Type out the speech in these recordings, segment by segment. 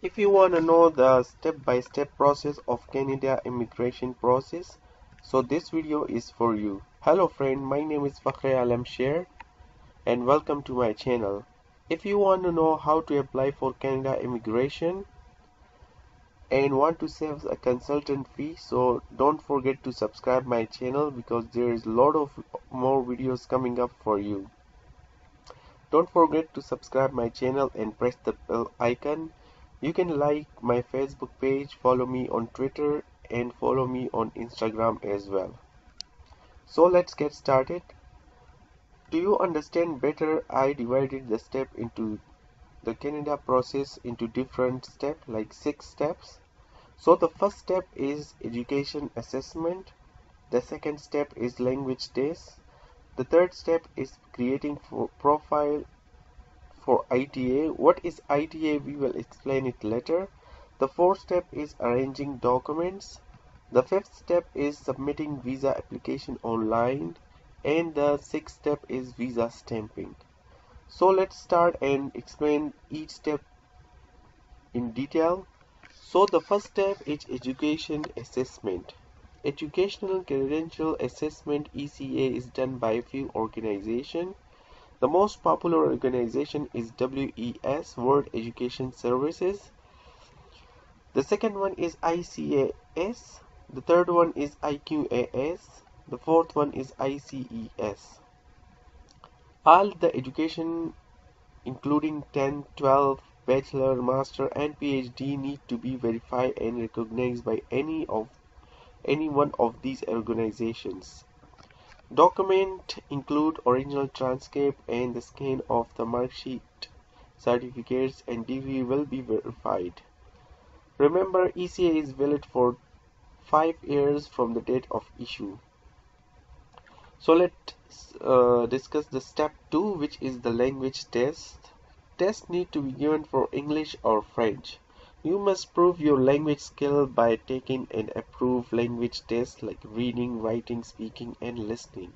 If you want to know the step-by-step process of Canada immigration process, so this video is for you. Hello friend, my name is Fakher Sher and welcome to my channel. If you want to know how to apply for Canada immigration and want to save a consultant fee, so don't forget to subscribe my channel because there is a lot of more videos coming up for you. Don't forget to subscribe my channel and press the bell icon. You can like my Facebook page, follow me on Twitter and follow me on Instagram as well. So let's get started. Do you understand better? I divided the step into the Canada process into different steps, like 6 steps. So the first step is education assessment. The second step is language test. The third step is creating profile for ITA. What is ITA? We will explain it later. The fourth step is arranging documents. The fifth step is submitting visa application online. And the sixth step is visa stamping. So let's start and explain each step in detail. So the first step is education assessment. Educational Credential Assessment ECA is done by a few organizations. The most popular organization is WES, World Education Services. The second one is ICAS. The third one is IQAS. The fourth one is ICES. All the education including 10, 12, bachelor, master and PhD need to be verified and recognized by any one of these organizations. Document include original transcript and the scan of the marksheet. Certificates and DV will be verified. Remember, ECA is valid for 5 years from the date of issue. So let's discuss the step 2, which is the language test. Tests need to be given for English or French. You must prove your language skill by taking an approved language test like reading, writing, speaking and listening.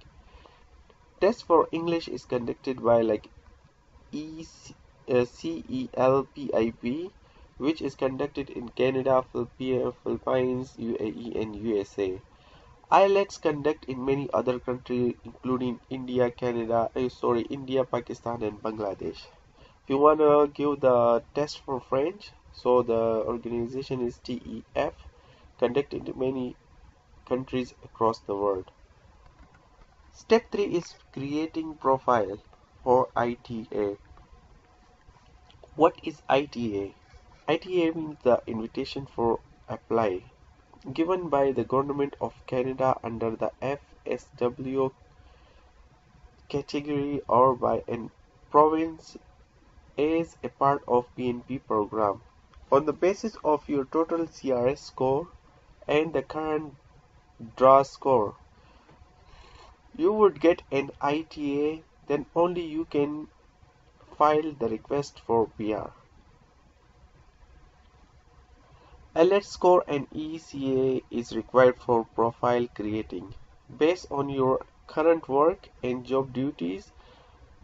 Test for English is conducted by like CELPIP, which is conducted in Canada, Philippines, UAE and USA. IELTS conduct in many other countries including India, India, Pakistan and Bangladesh. If you want to give the test for French, so the organization is TEF, conducted in many countries across the world. Step 3 is creating profile for ITA. What is ITA? ITA means the invitation for apply, given by the Government of Canada under the FSW category or by a province as a part of PNP program. On the basis of your total CRS score and the current draw score, you would get an ITA, then only you can file the request for PR. IELTS score and ECA is required for profile creating. Based on your current work and job duties,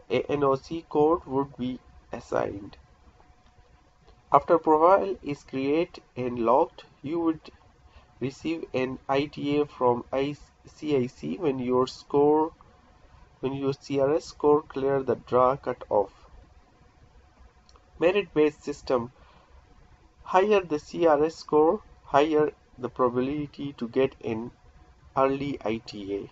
a NOC code would be assigned. After profile is created and logged, you would receive an ITA from CIC when your CRS score clear the draw cutoff. Merit-based system. Higher the CRS score, higher the probability to get an early ITA.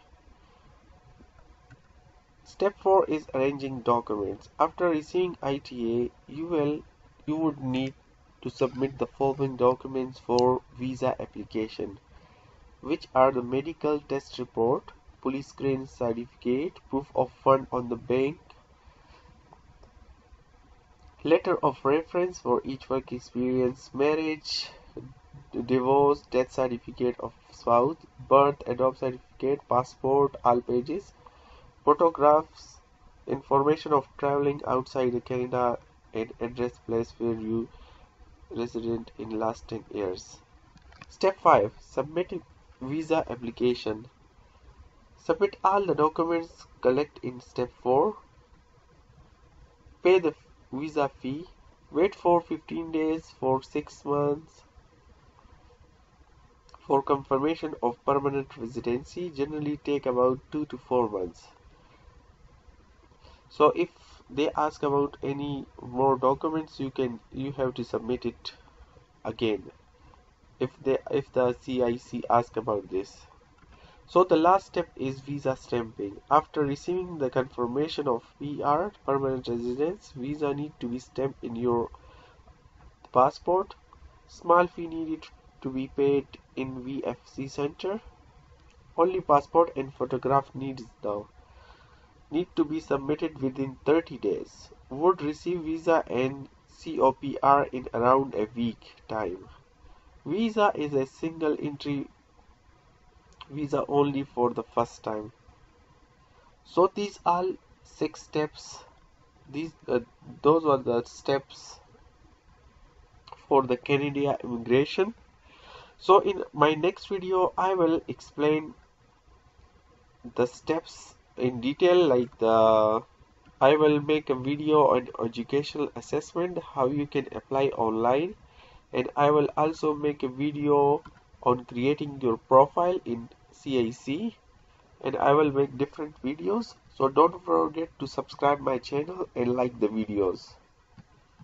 Step 4 is arranging documents. After receiving ITA, you would need to submit the following documents for visa application, which are the medical test report, police clearance certificate, proof of fund on the bank, letter of reference for each work experience, marriage, divorce, death certificate of spouse, birth, adopt certificate, passport, all pages, photographs, information of traveling outside Canada and address place where you resident in last 10 years. Step 5. Submit visa application. Submit all the documents collect in step 4. Pay the visa fee. Wait for 15 days, for 6 months. For confirmation of permanent residency, generally take about 2 to 4 months. So if they ask about any more documents, you have to submit it again if the CIC ask about this. So the last step is visa stamping. After receiving the confirmation of PR, permanent residence, visa need to be stamped in your passport. Small fee needed to be paid in VFC center. Only passport and photograph need to be submitted within 30 days. Would receive visa and COPR in around a week time. Visa is a single entry visa only for the first time. So these are 6 steps. Those are the steps for the Canada immigration. So in my next video I will explain the steps in detail, I will make a video on educational assessment, how you can apply online, and I will also make a video on creating your profile in CIC, and I will make different videos. So don't forget to subscribe my channel and like the videos.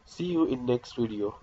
See you in next video.